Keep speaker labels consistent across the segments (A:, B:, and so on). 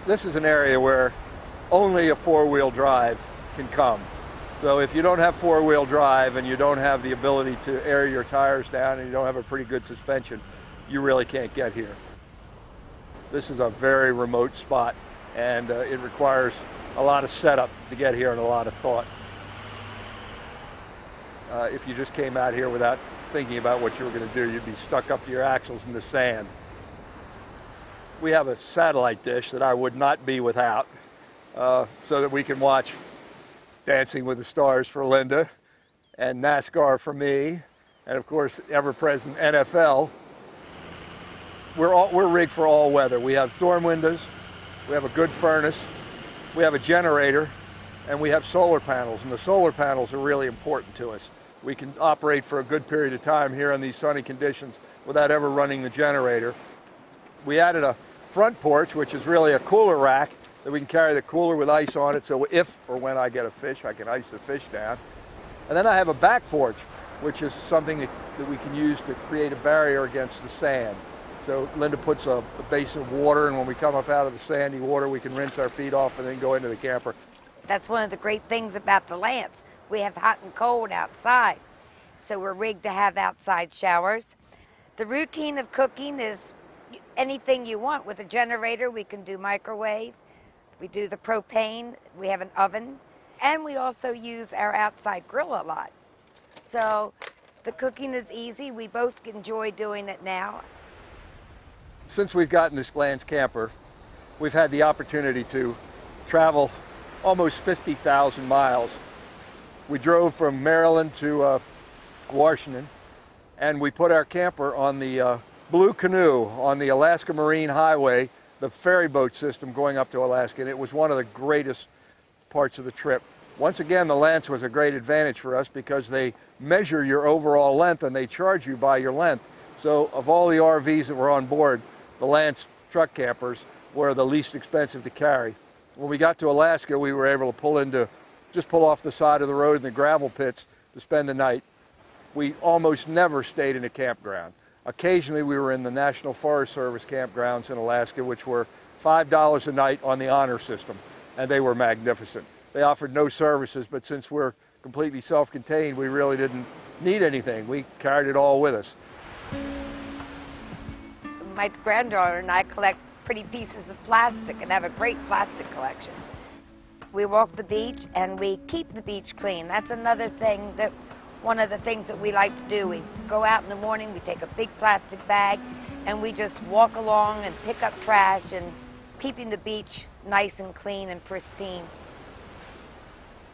A: This is an area where only a four-wheel drive can come. So if you don't have four-wheel drive and you don't have the ability to air your tires down and you don't have a pretty good suspension, you really can't get here. This is a very remote spot, and it requires a lot of setup to get here and a lot of thought. If you just came out here without thinking about what you were going to do, you'd be stuck up to your axles in the sand. We have a satellite dish that I would not be without, so that we can watch Dancing with the Stars for Linda, and NASCAR for me, and of course ever-present NFL. We're rigged for all weather. We have storm windows, we have a good furnace, we have a generator, and we have solar panels, and the solar panels are really important to us. We can operate for a good period of time here in these sunny conditions without ever running the generator. We added a front porch, which is really a cooler rack, that we can carry the cooler with ice on it, so if or when I get a fish, I can ice the fish down. And then I have a back porch, which is something that we can use to create a barrier against the sand. So Linda puts a basin of water, and when we come up out of the sandy water, we can rinse our feet off and then go into the camper.
B: That's one of the great things about the Lance. We have hot and cold outside, so we're rigged to have outside showers. The routine of cooking is anything you want. With a generator, we can do microwave. We do the propane. We have an oven. And we also use our outside grill a lot. So the cooking is easy. We both enjoy doing it now.
A: Since we've gotten this Lance camper, we've had the opportunity to travel almost 50,000 miles. We drove from Maryland to Washington, and we put our camper on the Blue Canoe on the Alaska Marine Highway, the ferry boat system going up to Alaska, and it was one of the greatest parts of the trip. Once again, the Lance was a great advantage for us because they measure your overall length and they charge you by your length. So of all the RVs that were on board, the Lance truck campers were the least expensive to carry. When we got to Alaska, we were able to just pull off the side of the road in the gravel pits to spend the night. We almost never stayed in a campground. Occasionally we were in the National Forest Service campgrounds in Alaska, which were $5 a night on the honor system, and they were magnificent. They offered no services, but since we're completely self-contained, we really didn't need anything. We carried it all with us.
B: My granddaughter and I collect pretty pieces of plastic and have a great plastic collection. We walk the beach and we keep the beach clean. That's another thing one of the things that we like to do. We go out in the morning, we take a big plastic bag, and we just walk along and pick up trash and keeping the beach nice and clean and pristine.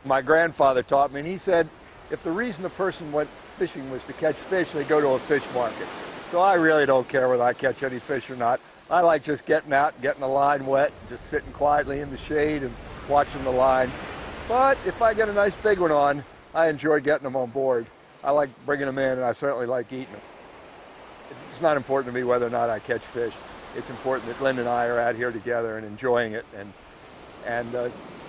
A: My grandfather taught me, and he said, if the reason a person went fishing was to catch fish, they go to a fish market. So I really don't care whether I catch any fish or not. I like just getting out and getting the line wet, just sitting quietly in the shade and watching the line. But if I get a nice big one on, I enjoy getting them on board. I like bringing them in, and I certainly like eating them. It's not important to me whether or not I catch fish. It's important that Linda and I are out here together and enjoying it, and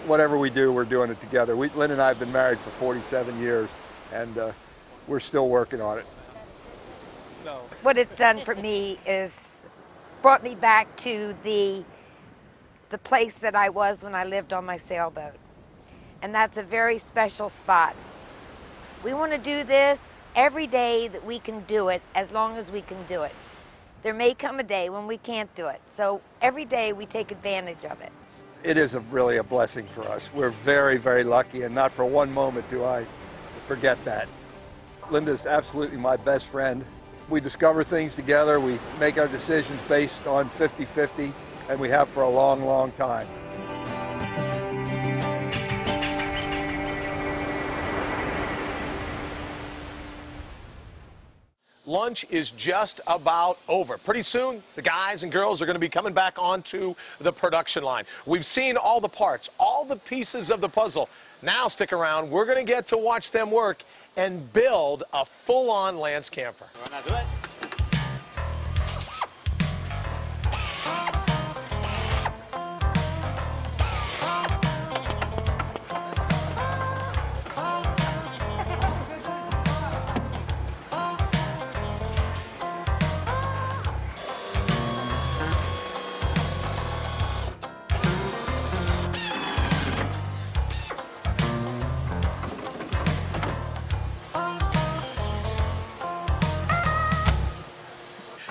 A: whatever we do, we're doing it together. Linda and I have been married for 47 years, and we're still working on it.
C: No.
B: What it's done for me is brought me back to the place that I was when I lived on my sailboat. And that's a very special spot. We want to do this every day that we can do it, as long as we can do it. There may come a day when we can't do it. So every day we take advantage of it.
A: It is really a blessing for us. We're very, very lucky, and not for one moment do I forget that. Linda's absolutely my best friend. We discover things together. We make our decisions based on 50-50, and we have for a long, long time.
C: Lunch is just about over. Pretty soon, the guys and girls are going to be coming back onto the production line. We've seen all the parts, all the pieces of the puzzle. Now, stick around. We're going to get to watch them work and build a full-on Lance camper.
D: Do it.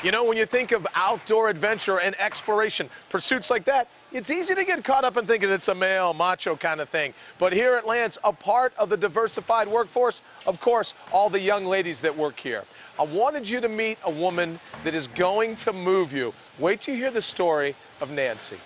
C: You know, when you think of outdoor adventure and exploration, pursuits like that, it's easy to get caught up in thinking it's a male, macho kind of thing. But here at Lance, a part of the diversified workforce, of course, all the young ladies that work here. I wanted you to meet a woman that is going to move you. Wait till you hear the story of Nancy.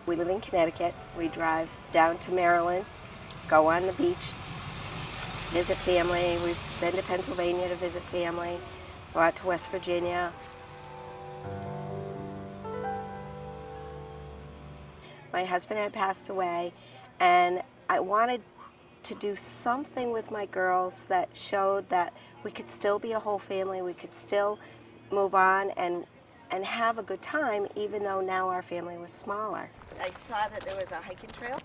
D: We live in Connecticut. We drive down to Maryland, go on the beach, visit family. We've been to Pennsylvania to visit family, go out to West Virginia. My husband had passed away, and I wanted to do something with my girls that showed that we could still be a whole family, we could still move on and have a good time, even though now our family was smaller. I saw that there was a hiking trail.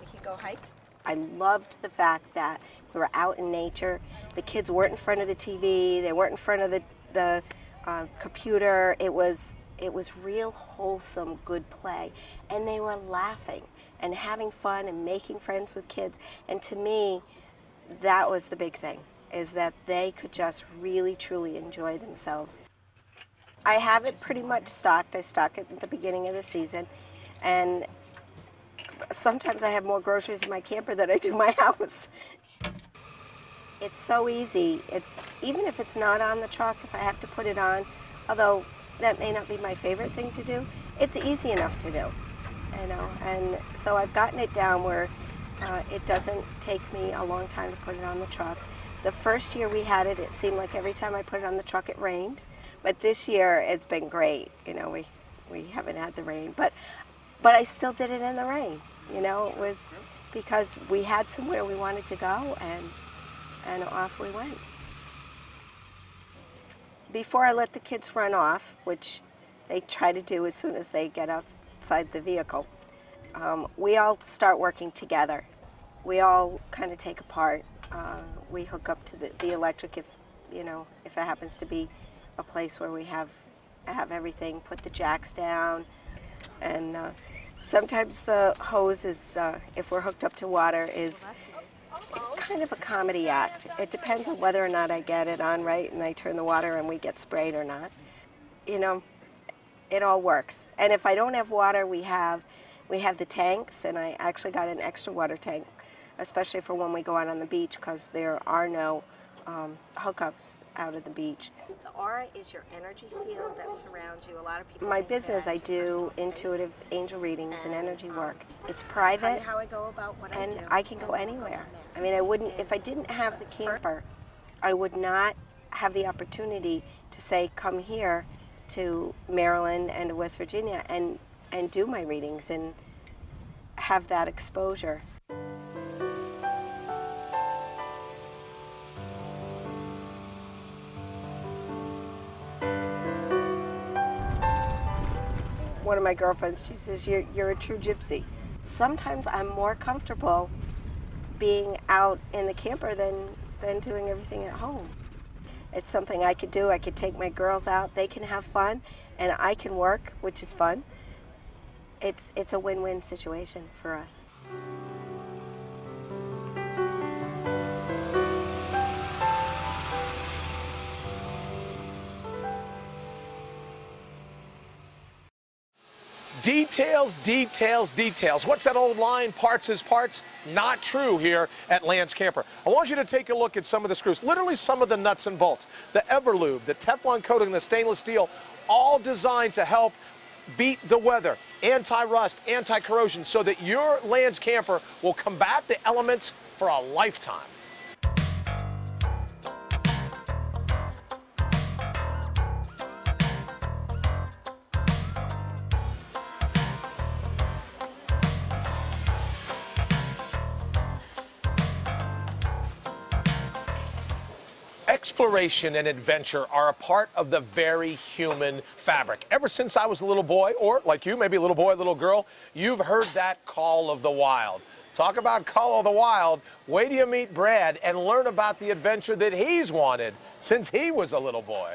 D: We could go hike. I loved the fact that we were out in nature. The kids weren't in front of the TV. They weren't in front of the computer. It was real wholesome, good play. And they were laughing and having fun and making friends with kids. And to me, that was the big thing, is that they could just really, truly enjoy themselves. I have it pretty much stocked. I stock it at the beginning of the season. And sometimes I have more groceries in my camper than I do my house. It's so easy. Even if it's not on the truck, if I have to put it on, although that may not be my favorite thing to do, it's easy enough to do, you know. And so I've gotten it down where it doesn't take me a long time to put it on the truck. The first year we had it, it seemed like every time I put it on the truck it rained. But this year it's been great. You know, we haven't had the rain, but I still did it in the rain. You know, it was because we had somewhere we wanted to go, and off we went. Before I let the kids run off, which they try to do as soon as they get outside the vehicle, we all start working together. We all kind of take apart. We hook up to the electric if it happens to be a place where we have everything, put the jacks down, and sometimes the hose is, if we're hooked up to water, is kind of a comedy act. It depends on whether or not I get it on right and I turn the water and we get sprayed or not. You know, it all works. And if I don't have water, we have the tanks, and I actually got an extra water tank, especially for when we go out on the beach, because there are no hookups out at the beach. The aura is your energy field that surrounds you. A lot of people. My business, I do intuitive angel readings and energy work. It's private, how I go about what and I can go anywhere. I mean, I wouldn't, if I didn't have the camper, I would not have the opportunity to say, come here to Maryland and to West Virginia and do my readings and have that exposure. One of my girlfriends, she says, you're a true gypsy. Sometimes I'm more comfortable being out in the camper than doing everything at home. It's something I could do. I could take my girls out, they can have fun, and I can work, which is fun. It's a win-win situation for us.
C: Details, details, details. What's that old line? Parts is parts? Not true here at Lance Camper. I want you to take a look at some of the screws, literally some of the nuts and bolts. The Everlube, the Teflon coating, the stainless steel, all designed to help beat the weather, anti-rust, anti-corrosion, so that your Lance Camper will combat the elements for a lifetime. Exploration and adventure are a part of the very human fabric. Ever since I was a little boy, or like you, maybe a little boy, little girl, you've heard that call of the wild. Talk about call of the wild. Wait till you meet Brad and learn about the adventure that he's wanted since he was a little boy.